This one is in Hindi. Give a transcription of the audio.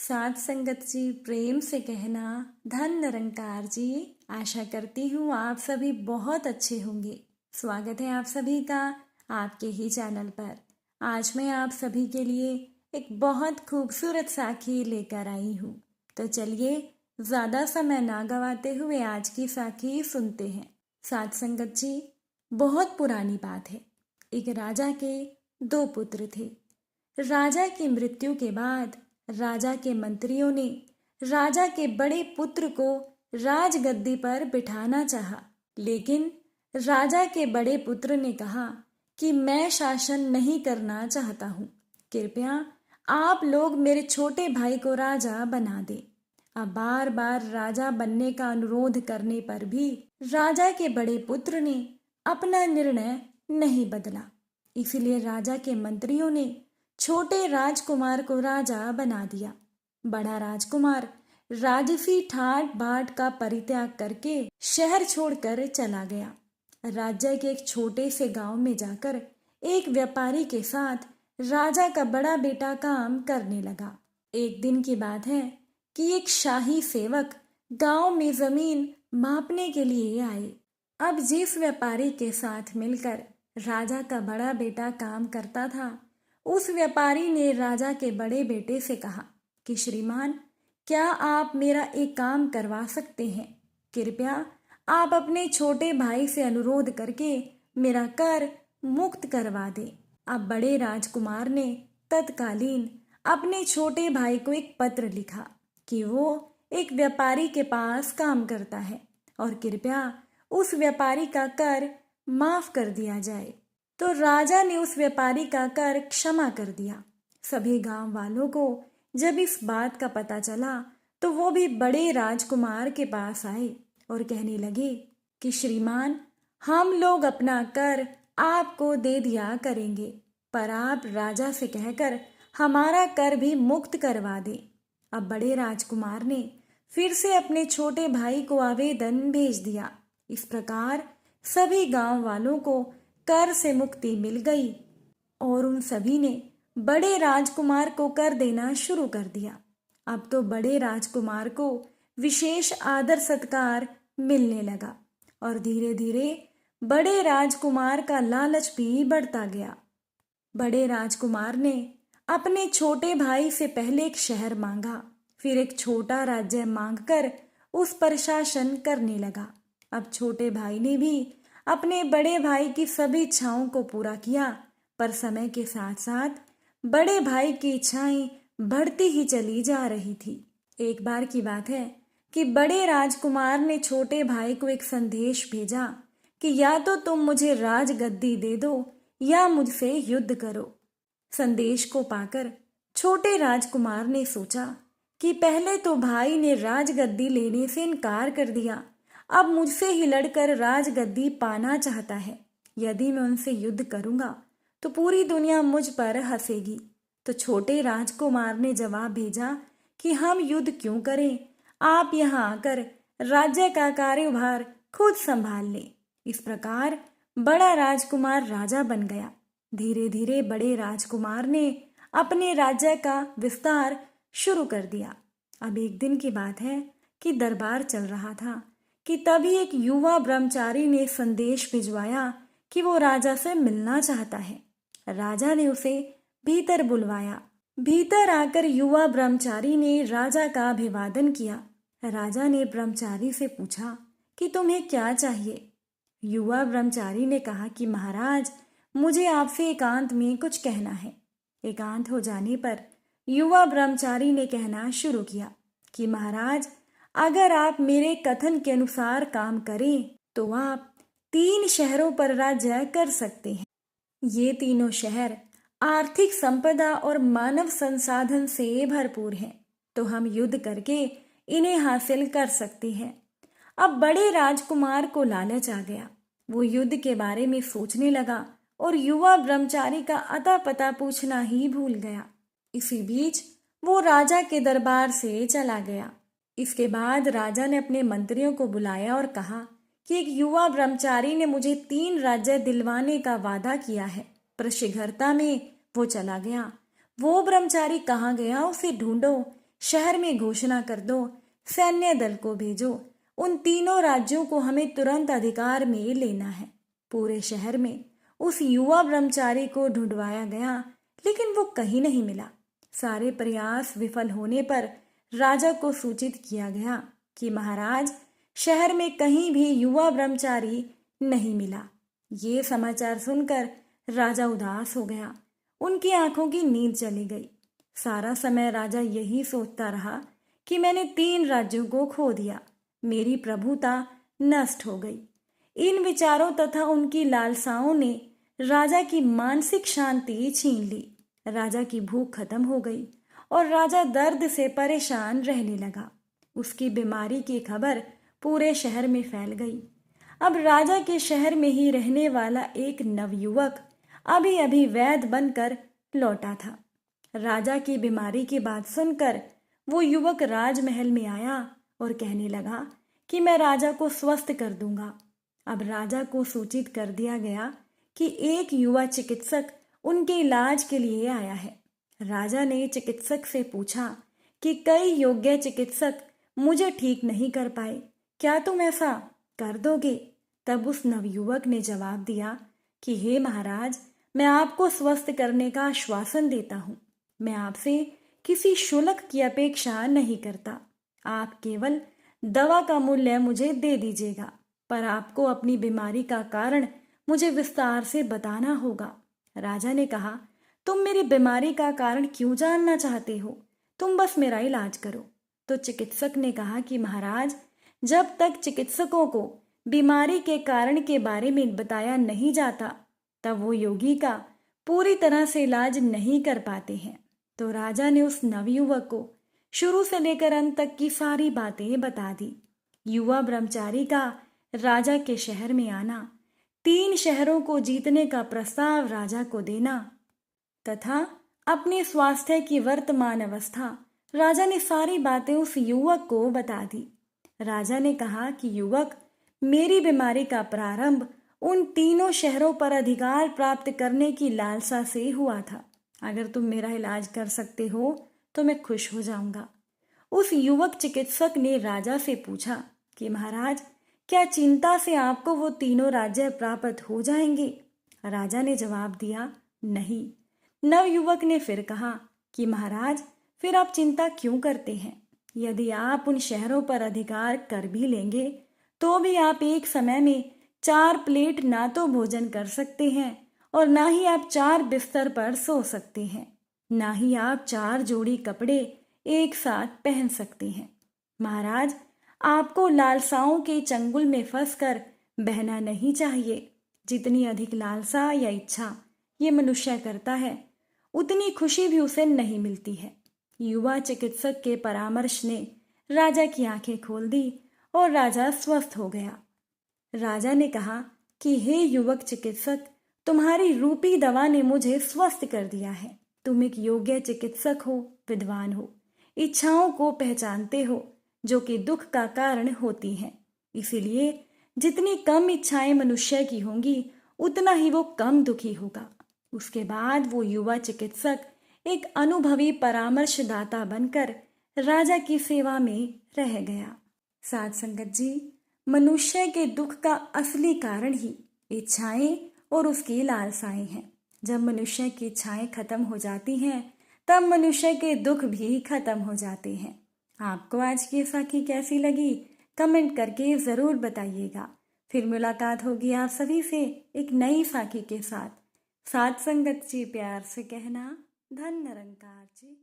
साथ संगत जी, प्रेम से कहना धन निरंकार जी। आशा करती हूँ आप सभी बहुत अच्छे होंगे। स्वागत है आप सभी का आपके ही चैनल पर। आज मैं आप सभी के लिए एक बहुत खूबसूरत साखी लेकर आई हूँ। तो चलिए ज़्यादा समय ना गवाते हुए आज की साखी सुनते हैं। साथ संगत जी, बहुत पुरानी बात है। एक राजा के दो पुत्र थे। राजा की मृत्यु के बाद राजा के मंत्रियों ने राजा के बड़े पुत्र को राजगद्दी पर बिठाना चाहा, लेकिन राजा के बड़े पुत्र ने कहा कि मैं शासन नहीं करना चाहता हूँ। कृपया आप लोग मेरे छोटे भाई को राजा बना दें। अब बार बार राजा बनने का अनुरोध करने पर भी राजा के बड़े पुत्र ने अपना निर्णय नहीं बदला। इसलिए राजा के मंत्रियों ने छोटे राजकुमार को राजा बना दिया। बड़ा राजकुमार राजसी ठाट बाट का परित्याग करके शहर छोड़कर चला गया। राज्य के एक छोटे से गांव में जाकर एक व्यापारी के साथ राजा का बड़ा बेटा काम करने लगा। एक दिन की बात है कि एक शाही सेवक गांव में जमीन मापने के लिए आए। अब जिस व्यापारी के साथ मिलकर राजा का बड़ा बेटा काम करता था, उस व्यापारी ने राजा के बड़े बेटे से कहा कि श्रीमान, क्या आप मेरा एक काम करवा सकते हैं? कृपया आप अपने छोटे भाई से अनुरोध करके मेरा कर मुक्त करवा दें। अब बड़े राजकुमार ने तत्कालीन अपने छोटे भाई को एक पत्र लिखा कि वो एक व्यापारी के पास काम करता है और कृपया उस व्यापारी का कर माफ कर दिया जाए। तो राजा ने उस व्यापारी का कर क्षमा कर दिया। सभी गांव वालों को जब इस बात का पता चला तो वो भी बड़े राजकुमार के पास आए और कहने लगे कि श्रीमान, हम लोग अपना कर आपको दे दिया करेंगे, पर आप राजा से कहकर हमारा कर भी मुक्त करवा दें। अब बड़े राजकुमार ने फिर से अपने छोटे भाई को आवेदन भेज दिया। इस प्रकार सभी गांव वालों को कर से मुक्ति मिल गई और उन सभी ने बड़े राजकुमार को कर देना शुरू कर दिया। अब तो बड़े राजकुमार को विशेष आदर सत्कार मिलने लगा और धीरे धीरे बड़े राजकुमार का लालच भी बढ़ता गया। बड़े राजकुमार ने अपने छोटे भाई से पहले एक शहर मांगा, फिर एक छोटा राज्य मांगकर उस पर शासन करने लगा। अब छोटे भाई ने भी अपने बड़े भाई की सभी इच्छाओं को पूरा किया, पर समय के साथ साथ बड़े भाई की इच्छाएं बढ़ती ही चली जा रही थी। एक बार की बात है कि बड़े राजकुमार ने छोटे भाई को एक संदेश भेजा कि या तो तुम मुझे राजगद्दी दे दो या मुझसे युद्ध करो। संदेश को पाकर छोटे राजकुमार ने सोचा कि पहले तो भाई ने राजगद्दी लेने से इनकार कर दिया, अब मुझसे ही लड़कर राजगद्दी पाना चाहता है। यदि मैं उनसे युद्ध करूंगा तो पूरी दुनिया मुझ पर हंसेगी। तो छोटे राजकुमार ने जवाब भेजा कि हम युद्ध क्यों करें, आप यहाँ आकर राज्य का कार्यभार खुद संभाल लें। इस प्रकार बड़ा राजकुमार राजा बन गया। धीरे धीरे बड़े राजकुमार ने अपने राज्य का विस्तार शुरू कर दिया। अब एक दिन की बात है कि दरबार चल रहा था कि तभी एक युवा ब्रह्मचारी ने संदेश भिजवाया कि वो राजा से मिलना चाहता है। राजा ने उसे भीतर बुलवाया। भीतर आकर युवा ब्रह्मचारी ने राजा का अभिवादन किया। राजा ने ब्रह्मचारी से पूछा कि तुम्हें क्या चाहिए। युवा ब्रह्मचारी ने कहा कि महाराज, मुझे आपसे एकांत में कुछ कहना है। एकांत हो जाने पर युवा ब्रह्मचारी ने कहना शुरू किया कि महाराज, अगर आप मेरे कथन के अनुसार काम करें तो आप 3 शहरों पर राज्य कर सकते हैं। ये तीनों शहर आर्थिक संपदा और मानव संसाधन से भरपूर हैं, तो हम युद्ध करके इन्हें हासिल कर सकते हैं। अब बड़े राजकुमार को लालच आ गया। वो युद्ध के बारे में सोचने लगा और युवा ब्रह्मचारी का अता पता पूछना ही भूल गया। इसी बीच वो राजा के दरबार से चला गया। इसके बाद राजा ने अपने मंत्रियों को बुलाया और कहा कि एक युवा ब्रह्मचारी ने मुझे 3 राज्य दिलवाने का वादा किया है, पर शीघ्रता में वो चला गया। वो ब्रह्मचारी कहाँ गया, उसे ढूंढो। शहर में घोषणा कर दो, सैन्य दल को भेजो, उन तीनों राज्यों को हमें तुरंत अधिकार में लेना है। पूरे शहर में उस युवा ब्रह्मचारी को ढूंढवाया गया, लेकिन वो कहीं नहीं मिला। सारे प्रयास विफल होने पर राजा को सूचित किया गया कि महाराज, शहर में कहीं भी युवा ब्रह्मचारी नहीं मिला। ये समाचार सुनकर राजा उदास हो गया। उनकी आंखों की नींद चली गई। सारा समय राजा यही सोचता रहा कि मैंने 3 राज्यों को खो दिया, मेरी प्रभुता नष्ट हो गई। इन विचारों तथा उनकी लालसाओं ने राजा की मानसिक शांति छीन ली। राजा की भूख खत्म हो गई और राजा दर्द से परेशान रहने लगा। उसकी बीमारी की खबर पूरे शहर में फैल गई। अब राजा के शहर में ही रहने वाला एक नवयुवक अभी अभी वैद्य बनकर लौटा था। राजा की बीमारी की बात सुनकर वो युवक राजमहल में आया और कहने लगा कि मैं राजा को स्वस्थ कर दूंगा। अब राजा को सूचित कर दिया गया कि एक युवा चिकित्सक उनके इलाज के लिए आया है। राजा ने चिकित्सक से पूछा कि कई योग्य चिकित्सक मुझे ठीक नहीं कर पाए, क्या तुम ऐसा कर दोगे? तब उस नवयुवक ने जवाब दिया कि हे महाराज, मैं आपको स्वस्थ करने का आश्वासन देता हूँ। मैं आपसे किसी शुल्क की अपेक्षा नहीं करता। आप केवल दवा का मूल्य मुझे दे दीजिएगा, पर आपको अपनी बीमारी का कारण मुझे विस्तार से बताना होगा। राजा ने कहा, तुम मेरी बीमारी का कारण क्यों जानना चाहते हो? तुम बस मेरा इलाज करो। तो चिकित्सक ने कहा कि महाराज, जब तक चिकित्सकों को बीमारी के कारण के बारे में बताया नहीं जाता, तब वो योगी का पूरी तरह से इलाज नहीं कर पाते हैं। तो राजा ने उस नवयुवक को शुरू से लेकर अंत तक की सारी बातें बता दी। युवा ब्रह्मचारी का राजा के शहर में आना, 3 शहरों को जीतने का प्रस्ताव राजा को देना तथा अपने स्वास्थ्य की वर्तमान अवस्था, राजा ने सारी बातें उस युवक को बता दी। राजा ने कहा कि युवक, मेरी बीमारी का प्रारंभ उन 3 शहरों पर अधिकार प्राप्त करने की लालसा से हुआ था। अगर तुम मेरा इलाज कर सकते हो तो मैं खुश हो जाऊंगा। उस युवक चिकित्सक ने राजा से पूछा कि महाराज, क्या चिंता से आपको वो 3 राज्य प्राप्त हो जाएंगे? राजा ने जवाब दिया, नहीं। नवयुवक ने फिर कहा कि महाराज, फिर आप चिंता क्यों करते हैं? यदि आप उन शहरों पर अधिकार कर भी लेंगे तो भी आप एक समय में 4 प्लेट ना तो भोजन कर सकते हैं और ना ही आप 4 बिस्तर पर सो सकते हैं, ना ही आप 4 जोड़ी कपड़े एक साथ पहन सकते हैं। महाराज, आपको लालसाओं के चंगुल में फंसकर बहना नहीं चाहिए। जितनी अधिक लालसा या इच्छा ये मनुष्य करता है, उतनी खुशी भी उसे नहीं मिलती है। युवा चिकित्सक के परामर्श ने राजा की आंखें खोल दी और राजा स्वस्थ हो गया। राजा ने कहा कि हे युवक चिकित्सक, तुम्हारी रूपी दवा ने मुझे स्वस्थ कर दिया है। तुम एक योग्य चिकित्सक हो, विद्वान हो, इच्छाओं को पहचानते हो जो कि दुख का कारण होती हैं। इसीलिए जितनी कम इच्छाएं मनुष्य की होंगी, उतना ही वो कम दुखी होगा। उसके बाद वो युवा चिकित्सक एक अनुभवी परामर्शदाता बनकर राजा की सेवा में रह गया। साध संगत जी, मनुष्य के दुख का असली कारण ही इच्छाएं और उसकी लालसाएं हैं। जब मनुष्य की इच्छाएं खत्म हो जाती हैं, तब मनुष्य के दुख भी खत्म हो जाते हैं। आपको आज की साखी कैसी लगी? कमेंट करके ज़रूर बताइएगा। फिर मुलाकात होगी आप सभी से एक नई साखी के साथ। साध संगत जी, प्यार से कहना, धन निरंकार जी।